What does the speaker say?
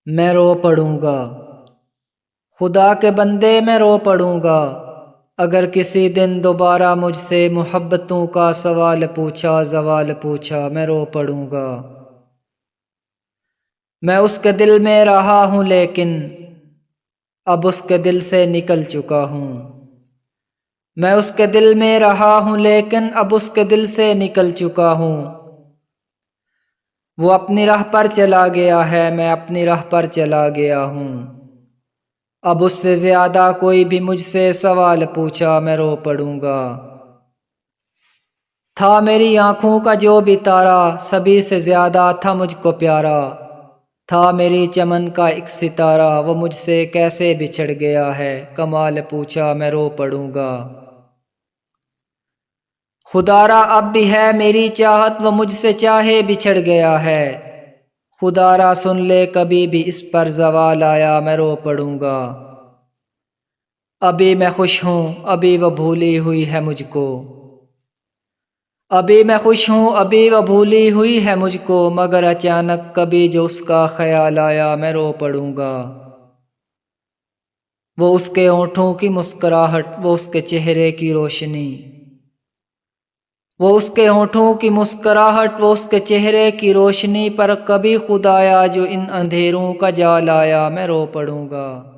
میں رو پڑوں گا۔ خدا کے بندے میں رو پڑوں گا، اگر کسی دن دوبارہ مجھ سے محبتوں کا سوال پوچھا، زوال پوچھا، میں رو پڑوں گا۔ میں اس کے دل میں رہا ہوں لیکن اب اس کے دل سے نکل چکا ہوں۔ میں اس کے دل میں رہا ہوں لیکن اب اس کے دل سے نکل چکا ہوں۔ وہ اپنی راہ پر چلا گیا ہے، میں اپنی راہ پر چلا گیا ہوں۔ اب اس سے زیادہ کوئی بھی مجھ سے سوال پوچھا، میں رو پڑوں گا۔ تھا میری آنکھوں کا جو بھی تارا، سبھی سے زیادہ تھا مجھ کو پیارا۔ تھا میری چمن کا ایک ستارہ، وہ مجھ سے کیسے بچھڑ گیا ہے، کمال پوچھا، میں رو پڑوں گا۔ خدا را اب بھی ہے میری چاہت، وہ مجھ سے چاہے بچھڑ گیا ہے۔ خدا را سن لے کبھی بھی اس پر زوال آیا، میں رو پڑوں گا۔ ابھی میں خوش ہوں، ابھی وہ بھولی ہوئی ہے مجھ کو۔ ابھی میں خوش ہوں، ابھی وہ بھولی ہوئی ہے مجھ کو، مگر اچانک کبھی جو اس کا خیال آیا، میں رو پڑوں گا۔ وہ اس کے ہونٹوں کی مسکراہٹ، وہ اس کے چہرے کی روشنی، وہ اس کے ہونٹوں کی مسکراہٹ، وہ اس کے چہرے کی روشنی پر کبھی خدایا جو ان اندھیروں کا جال آیا، میں رو پڑوں گا۔